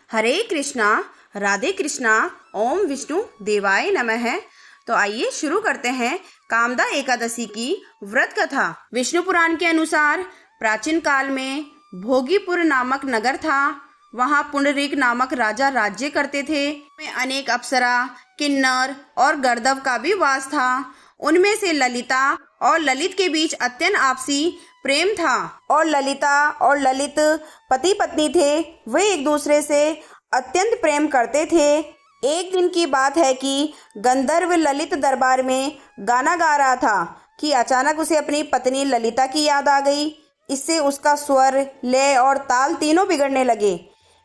हरे कृष्णा, राधे कृष्णा, ओम विष्णु देवाय नमः। तो आइए शुरू करते हैं कामदा एकादशी की व्रत कथा। विष्णु पुराण के अनुसार प्राचीन काल में भोगीपुर नामक नगर था। वहाँ पुंडरीक नामक राजा राज्य करते थे। में अनेक अप्सरा, किन्नर और गर्दव का भी वास था। उनमें से ललिता और ललित के बीच अत्यंत आपसी प्रेम था और ललिता और ललित पति पत्नी थे। वे एक दूसरे से अत्यंत प्रेम करते थे। एक दिन की बात है कि गंधर्व ललित दरबार में गाना गा रहा था कि अचानक उसे अपनी पत्नी ललिता की याद आ गई। इससे उसका स्वर, लय और ताल तीनों बिगड़ने लगे।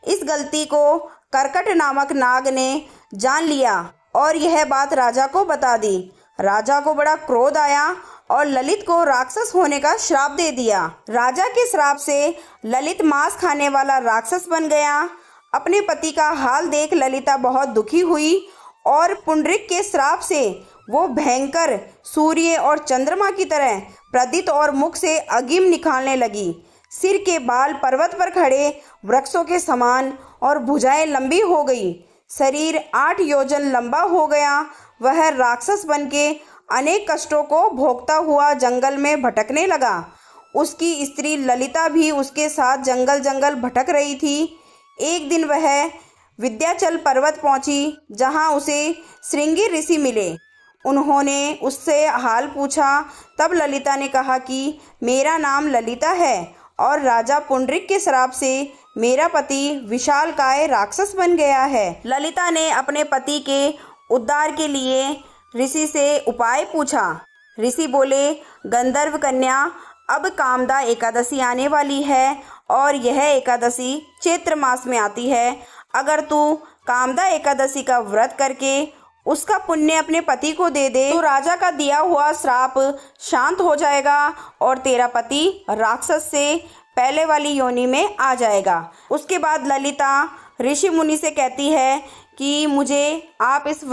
इस गलती को कर्कट नामक नाग ने जान लिया और यह बात राजा को बता दी। राजा को बड़ा क्रोध आया और ललित को राक्षस होने का श्राप दे दिया। राजा के श्राप से ललित मांस खाने वाला राक्षस बन गया। अपने पति का हाल देख ललिता बहुत दुखी हुई और पुंडरीक के श्राप से वो भयंकर सूर्य और चंद्रमा की तरह प्रदीप्त और मुख से अग्नि निकालने लगी। सिर के बाल पर्वत पर खड़े वृक्षों के समान और भुजाएं लंबी हो गई। शरीर 8 योजन लंबा हो गया। वह राक्षस बनके अनेक कष्टों को भोगता हुआ जंगल में भटकने लगा। उसकी स्त्री ललिता भी उसके साथ जंगल जंगल भटक रही थी। एक दिन वह विंध्याचल पर्वत पहुंची, जहां उसे श्रृंगी ऋषि मिले। उन्होंने उससे हाल पूछा। तब ललिता ने कहा कि मेरा नाम ललिता है और राजा पुंडरीक के श्राप से मेरा पति विशालकाय राक्षस बन गया है। ललिता ने अपने पति के उद्धार के लिए ऋषि से उपाय पूछा। ऋषि बोले, गंधर्व कन्या, अब कामदा एकादशी आने वाली है और यह एकादशी चैत्र मास में आती है। अगर तू कामदा एकादशी का व्रत करके उसका पुण्य अपने पति को दे दे तो राजा का दिया हुआ श्राप शांत हो जाएगा और तेरा पति राक्षस से पहले वाली योनि में आ जाएगा। उसके बाद ललिता ऋषि मुनि से कहती है कि मुझे आप इस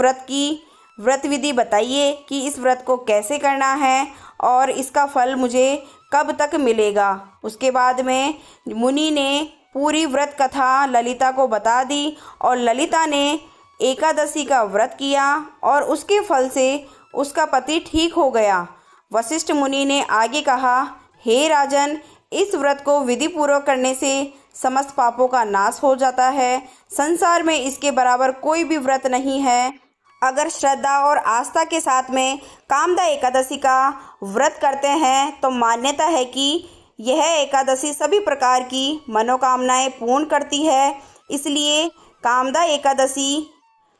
व्रत विधि बताइए कि इस व्रत को कैसे करना है और इसका फल मुझे कब तक मिलेगा। उसके बाद में मुनि ने पूरी व्रत कथा ललिता को बता दी और ललिता ने एकादशी का व्रत किया और उसके फल से उसका पति ठीक हो गया। वशिष्ठ मुनि ने आगे कहा, हे राजन, इस व्रत को विधि पूर्वक करने से समस्त पापों का नाश हो जाता है। संसार में इसके बराबर कोई भी व्रत नहीं है। अगर श्रद्धा और आस्था के साथ में कामदा एकादशी का व्रत करते हैं तो मान्यता है कि यह एकादशी सभी प्रकार की मनोकामनाएं पूर्ण करती है। इसलिए कामदा एकादशी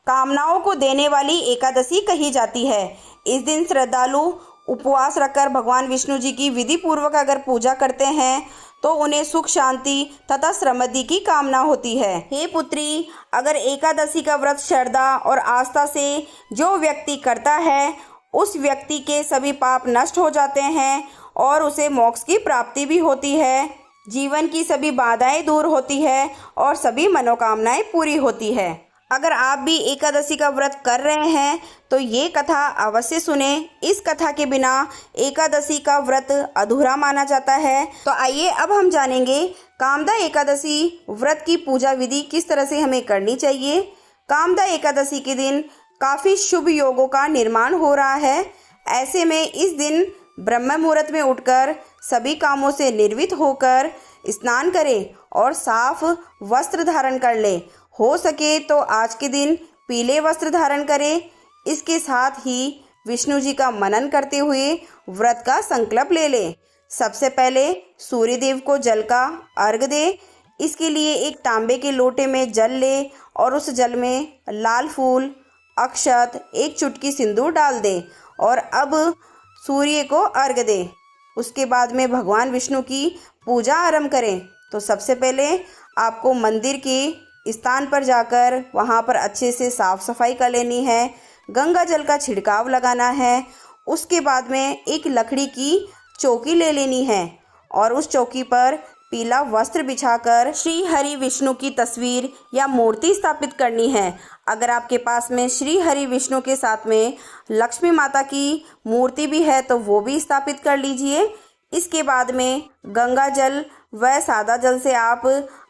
कामनाओं को देने वाली एकादशी कही जाती है। इस दिन श्रद्धालु उपवास रखकर भगवान विष्णु जी की विधि पूर्वक अगर पूजा करते हैं तो उन्हें सुख, शांति तथा समृद्धि की कामना होती है। हे पुत्री, अगर एकादशी का व्रत श्रद्धा और आस्था से जो व्यक्ति करता है उस व्यक्ति के सभी पाप नष्ट हो जाते हैं और उसे मोक्ष की प्राप्ति भी होती है। जीवन की सभी बाधाएं दूर होती है और सभी मनोकामनाएं पूरी होती है। अगर आप भी एकादशी का व्रत कर रहे हैं तो ये कथा अवश्य सुने। इस कथा के बिना एकादशी का व्रत अधूरा माना जाता है। तो आइए अब हम जानेंगे कामदा एकादशी व्रत की पूजा विधि किस तरह से हमें करनी चाहिए। कामदा एकादशी के दिन काफ़ी शुभ योगों का निर्माण हो रहा है। ऐसे में इस दिन ब्रह्म मुहूर्त में उठकर सभी कामों से निर्वित होकर स्नान करें और साफ वस्त्र धारण कर लें। हो सके तो आज के दिन पीले वस्त्र धारण करें। इसके साथ ही विष्णु जी का मनन करते हुए व्रत का संकल्प ले लें। सबसे पहले सूर्य देव को जल का अर्घ दें। इसके लिए एक तांबे के लोटे में जल ले और उस जल में लाल फूल, अक्षत, एक चुटकी सिंदूर डाल दें और अब सूर्य को अर्घ दें। उसके बाद में भगवान विष्णु की पूजा आरंभ करें। तो सबसे पहले आपको मंदिर के स्थान पर जाकर वहाँ पर अच्छे से साफ सफाई कर लेनी है। गंगा जल का छिड़काव लगाना है। उसके बाद में एक लकड़ी की चौकी ले लेनी है और उस चौकी पर पीला वस्त्र बिछाकर श्री हरि विष्णु की तस्वीर या मूर्ति स्थापित करनी है। अगर आपके पास में श्री हरि विष्णु के साथ में लक्ष्मी माता की मूर्ति भी है तो वो भी स्थापित कर लीजिए। इसके बाद में गंगा जल व सादा जल से आप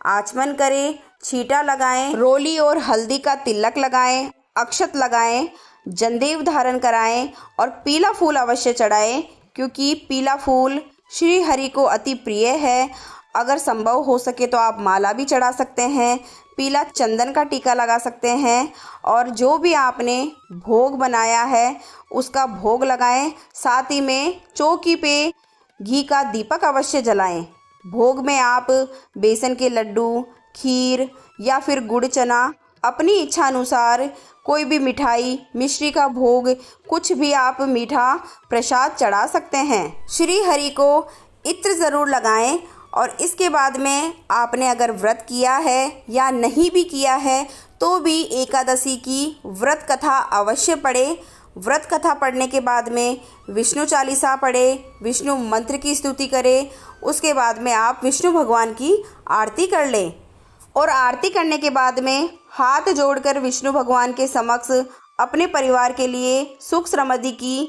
आचमन करें, छींटा लगाएं, रोली और हल्दी का तिलक लगाएं, अक्षत लगाएं, जंदेव धारण कराएं और पीला फूल अवश्य चढ़ाएं, क्योंकि पीला फूल श्री हरि को अति प्रिय है। अगर संभव हो सके तो आप माला भी चढ़ा सकते हैं, पीला चंदन का टीका लगा सकते हैं और जो भी आपने भोग बनाया है उसका भोग लगाएं। साथ ही में चौकी पे घी का दीपक अवश्य जलाएं। भोग में आप बेसन के लड्डू, खीर या फिर गुड़ चना अपनी इच्छा अनुसार कोई भी मिठाई, मिश्री का भोग, कुछ भी आप मीठा प्रसाद चढ़ा सकते हैं। श्री हरि को इत्र ज़रूर लगाएं और इसके बाद में आपने अगर व्रत किया है या नहीं भी किया है तो भी एकादशी की व्रत कथा अवश्य पढ़े। व्रत कथा पढ़ने के बाद में विष्णु चालीसा पढ़े, विष्णु मंत्र की स्तुति करें। उसके बाद में आप विष्णु भगवान की आरती कर लें और आरती करने के बाद में हाथ जोड़कर विष्णु भगवान के समक्ष अपने परिवार के लिए सुख समृद्धि की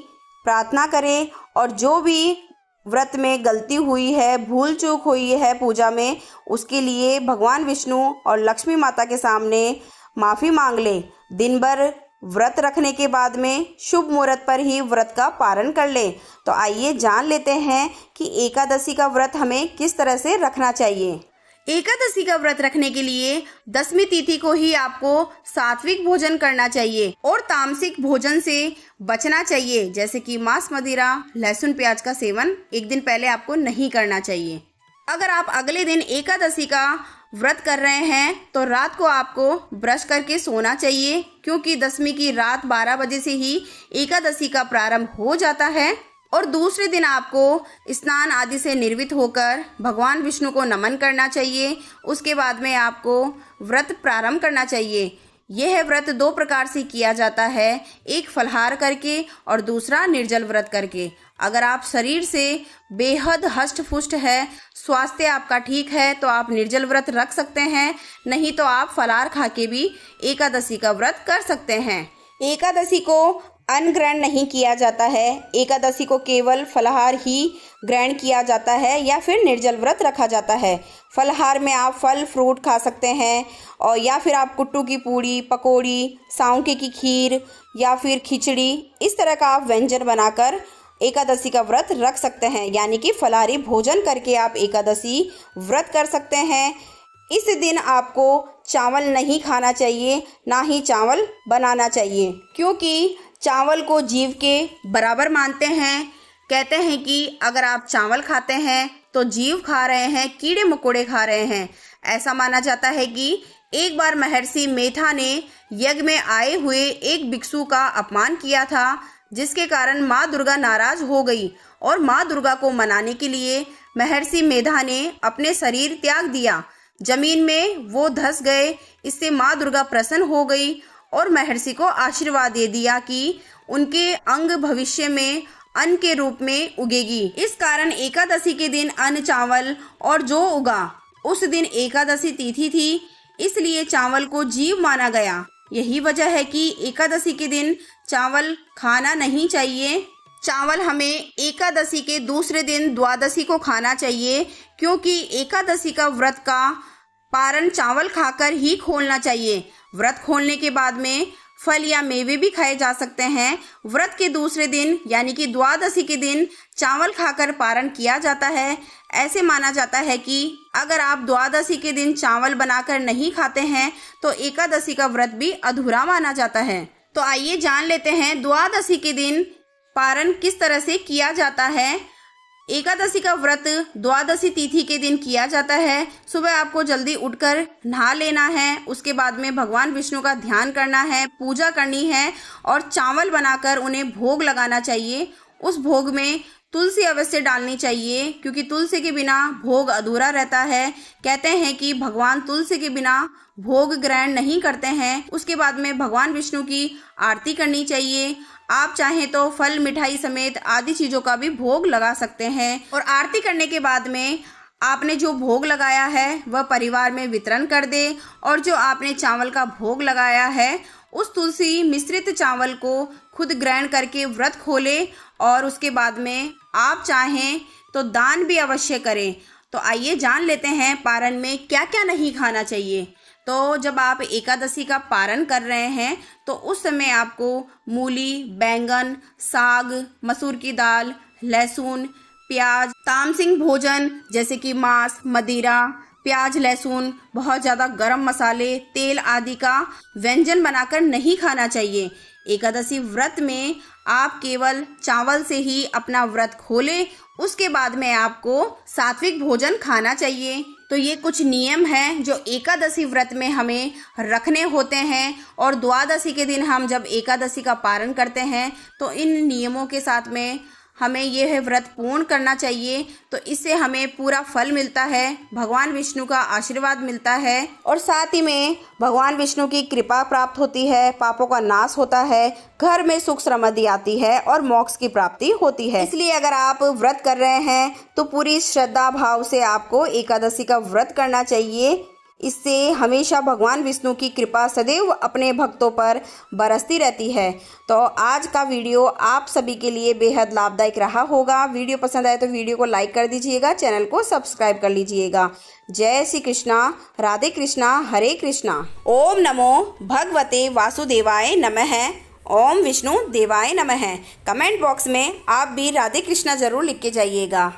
प्रार्थना करें और जो भी व्रत में गलती हुई है, भूल चूक हुई है पूजा में, उसके लिए भगवान विष्णु और लक्ष्मी माता के सामने माफ़ी मांग लें। दिन भर व्रत रखने के बाद में शुभ मुहूर्त पर ही व्रत का पारण कर लें। तो आइए जान लेते हैं कि एकादशी का व्रत हमें किस तरह से रखना चाहिए। एकादशी का व्रत रखने के लिए 10वीं तिथि को ही आपको सात्विक भोजन करना चाहिए और तामसिक भोजन से बचना चाहिए, जैसे कि मांस, मदिरा, लहसुन, प्याज का सेवन एक दिन पहले आपको नहीं करना चाहिए। अगर आप अगले दिन एकादशी का व्रत कर रहे हैं तो रात को आपको ब्रश करके सोना चाहिए, क्योंकि 10वीं की रात 12 बजे से ही एकादशी का प्रारंभ हो जाता है और दूसरे दिन आपको स्नान आदि से निर्वित होकर भगवान विष्णु को नमन करना चाहिए। उसके बाद में आपको व्रत प्रारंभ करना चाहिए। यह व्रत 2 प्रकार से किया जाता है, एक फलाहार करके और दूसरा निर्जल व्रत करके। अगर आप शरीर से बेहद हष्ट पुष्ट है, स्वास्थ्य आपका ठीक है, तो आप निर्जल व्रत रख सकते हैं, नहीं तो आप फलाहार खा के भी एकादशी का व्रत कर सकते हैं। एकादशी को अन्न ग्रहण नहीं किया जाता है, एकादशी को केवल फलाहार ही ग्रहण किया जाता है या फिर निर्जल व्रत रखा जाता है। फलाहार में आप फल फ्रूट खा सकते हैं और या फिर आप कुट्टू की पूड़ी, पकौड़ी, साउंके की खीर या फिर खिचड़ी, इस तरह का आप व्यंजन बनाकर एकादशी का व्रत रख सकते हैं, यानी कि फलाहारी भोजन करके आप एकादशी व्रत कर सकते हैं। इस दिन आपको चावल नहीं खाना चाहिए, ना ही चावल बनाना चाहिए, क्योंकि चावल को जीव के बराबर मानते हैं। कहते हैं कि अगर आप चावल खाते हैं तो जीव खा रहे हैं, कीड़े मकोड़े खा रहे हैं। ऐसा माना जाता है कि एक बार महर्षि मेधा ने यज्ञ में आए हुए एक भिक्षु का अपमान किया था, जिसके कारण माँ दुर्गा नाराज हो गई और माँ दुर्गा को मनाने के लिए महर्षि मेधा ने अपने शरीर त्याग दिया। जमीन में वो धंस गए। इससे माँ दुर्गा प्रसन्न हो गई और महर्षि को आशीर्वाद दे दिया कि उनके अंग भविष्य में अन्न के रूप में उगेगी। इस कारण एकादशी के दिन अन्न, चावल और जो उगा, उस दिन एकादशी तिथि थी, इसलिए चावल को जीव माना गया। यही वजह है कि एकादशी के दिन चावल खाना नहीं चाहिए। चावल हमें एकादशी के दूसरे दिन द्वादशी को खाना चाहिए, क्योंकि एकादशी का व्रत का पारण चावल खाकर ही खोलना चाहिए। व्रत खोलने के बाद में फल या मेवे भी खाए जा सकते हैं। व्रत के दूसरे दिन यानी कि द्वादशी के दिन चावल खाकर पारण किया जाता है। ऐसे माना जाता है कि अगर आप द्वादशी के दिन चावल बनाकर नहीं खाते हैं तो एकादशी का व्रत भी अधूरा माना जाता है। तो आइए जान लेते हैं द्वादशी के दिन पारण किस तरह से किया जाता है। एकादशी का व्रत द्वादशी तिथि के दिन किया जाता है। सुबह आपको जल्दी उठकर नहा लेना है, उसके बाद में भगवान विष्णु का ध्यान करना है, पूजा करनी है और चावल बनाकर उन्हें भोग लगाना चाहिए। उस भोग में तुलसी अवश्य डालनी चाहिए, क्योंकि तुलसी के बिना भोग अधूरा रहता है। कहते हैं कि भगवान तुलसी के बिना भोग ग्रहण नहीं करते हैं। उसके बाद में भगवान विष्णु की आरती करनी चाहिए। आप चाहें तो फल, मिठाई समेत आदि चीज़ों का भी भोग लगा सकते हैं और आरती करने के बाद में आपने जो भोग लगाया है वह परिवार में वितरण कर दे और जो आपने चावल का भोग लगाया है उस तुलसी मिश्रित चावल को खुद ग्रहण करके व्रत खोले और उसके बाद में आप चाहें तो दान भी अवश्य करें। तो आइए जान लेते हैं पारण में क्या क्या नहीं खाना चाहिए। तो जब आप एकादशी का पारण कर रहे हैं तो उस समय आपको मूली, बैंगन, साग, मसूर की दाल, लहसुन, प्याज, तामसिक भोजन जैसे कि मांस, मदिरा, प्याज, लहसुन, बहुत ज़्यादा गरम मसाले, तेल आदि का व्यंजन बनाकर नहीं खाना चाहिए। एकादशी व्रत में आप केवल चावल से ही अपना व्रत खोलें, उसके बाद में आपको सात्विक भोजन खाना चाहिए। तो ये कुछ नियम हैं जो एकादशी व्रत में हमें रखने होते हैं और द्वादशी के दिन हम जब एकादशी का पारण करते हैं तो इन नियमों के साथ में हमें यह व्रत पूर्ण करना चाहिए। तो इससे हमें पूरा फल मिलता है, भगवान विष्णु का आशीर्वाद मिलता है और साथ ही में भगवान विष्णु की कृपा प्राप्त होती है, पापों का नाश होता है, घर में सुख समृद्धि आती है और मोक्ष की प्राप्ति होती है। इसलिए अगर आप व्रत कर रहे हैं तो पूरी श्रद्धा भाव से आपको एकादशी का व्रत करना चाहिए। इससे हमेशा भगवान विष्णु की कृपा सदैव अपने भक्तों पर बरसती रहती है। तो आज का वीडियो आप सभी के लिए बेहद लाभदायक रहा होगा। वीडियो पसंद आए तो वीडियो को लाइक कर दीजिएगा, चैनल को सब्सक्राइब कर लीजिएगा। जय श्री कृष्णा, राधे कृष्णा, हरे कृष्णा। ओम नमो भगवते वासुदेवाय नमः। ओम विष्णु देवाय नमः। कमेंट बॉक्स में आप भी राधे कृष्णा जरूर लिख के जाइएगा।